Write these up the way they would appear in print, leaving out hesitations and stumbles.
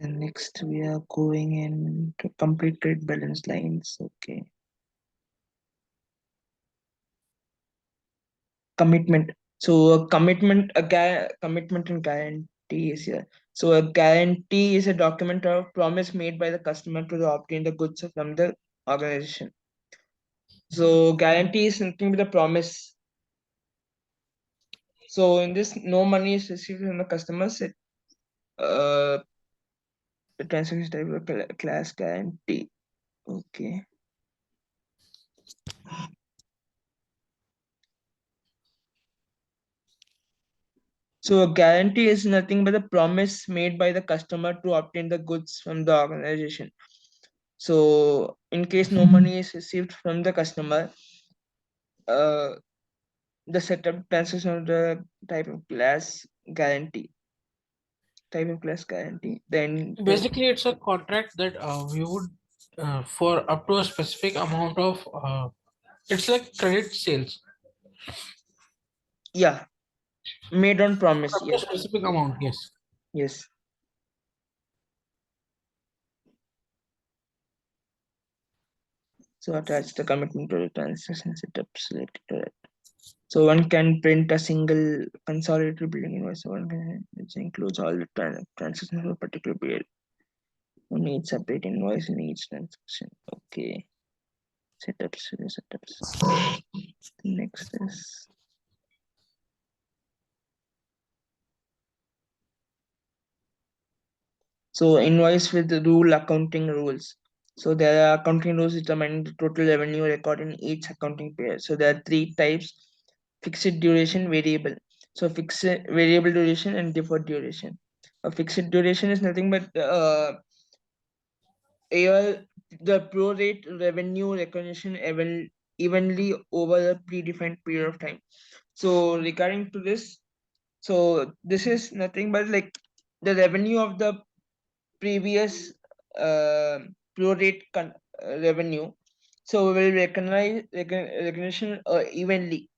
And next we are going into complete trade balance lines. Okay. Commitment. So a commitment, commitment and guarantee is here. So a guarantee is a document or promise made by the customer to obtain the goods from the organization. So guarantee is something with a promise. So in this, no money is received from the customers. Uh, the transaction type of class guarantee. Okay. So a guarantee is nothing but a promise made by the customer to obtain the goods from the organization. So in case no money is received from the customer, uh, the setup transaction of the type of class guarantee. Type of class guarantee. Then Basically, it's a contract that we would for up to a specific amount of. It's like credit sales yeah, made on promise. up to a Yes, specific amount. Yes. yes. So attach the commitment to the transaction setups related to it. So one can print a single consolidated billing invoice. One can, which includes all the transactions for a particular period. No need separate invoice in each transaction. Okay. Setups. Next is so invoice with the rule accounting rules. So there are accounting rules determining the total revenue recorded in each accounting period. So there are three types: fixed duration, variable. So fixed variable duration and deferred duration. A fixed duration is nothing but year the pro rate revenue recognition evenly over a predefined period of time. So regarding to this, so this is nothing but like the revenue of the previous uh, pro rate revenue. So we will recognition evenly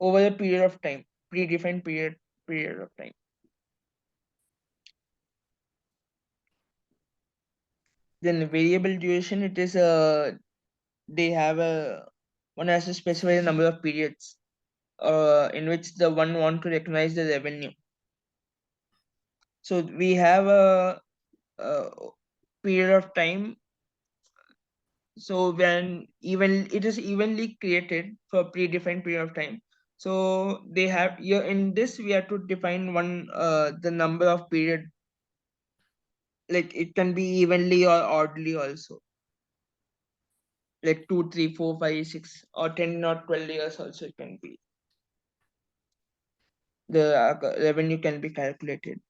over a period of time, predefined period of time. Then variable duration, it is they have a one has to specify the number of periods in which the one want to recognize the revenue. So we have a period of time. So when even it is evenly created for a predefined period of time. So they have here in this we have to define one the number of period, like it can be evenly or oddly also, like 2, 3, 4, 5, 6, or 10 or 12 years also it can be. The revenue can be calculated.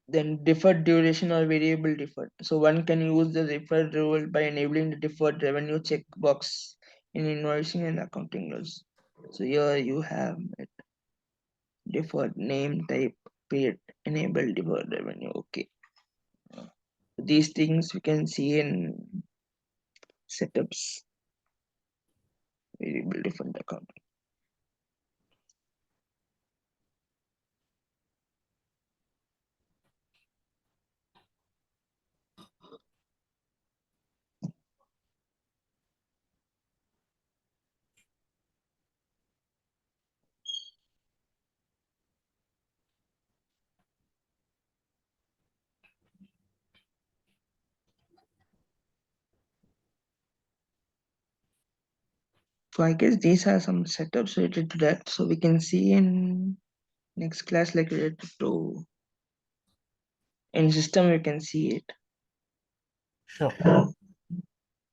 Then deferred duration or variable deferred. So one can use the deferred rule by enabling the deferred revenue checkbox in invoicing and accounting rules. So here you have it, deferred name type period enable deferred revenue. Okay. These things we can see in setups, variable deferred accounting. So I guess these are some setups related to that. So we can see in next class like related to in system we can see it. Sure.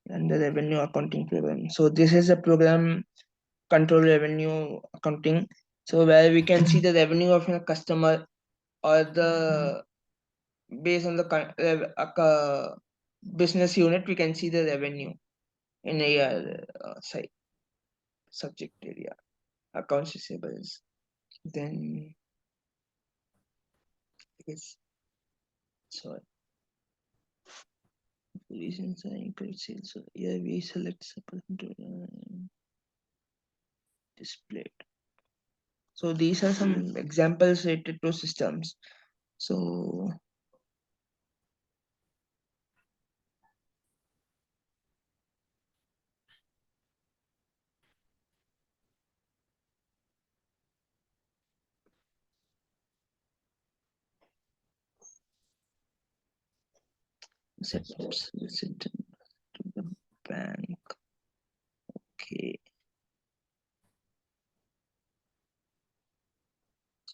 And the revenue accounting program. So this is a program control revenue accounting. So where we can see the revenue of a customer or the based on the business unit, we can see the revenue in a site subject area, accounts receivables. Then I guess so. Reasons are include sales. So here we select supplement displayed. So these are some examples related to systems. So setups visit to the bank. Okay.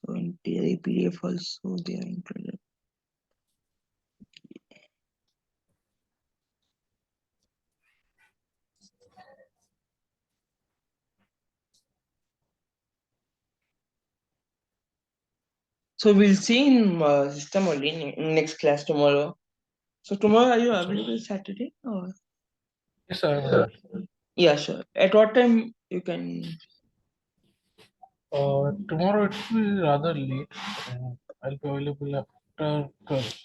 So in theory PDF also they are included. So we'll see in system only in next class tomorrow. So tomorrow are you Yes, sir. available Saturday or? Yes, sir, I'm available. Yeah, sure. At what time you can? Tomorrow it will be rather late. I'll be available after 12.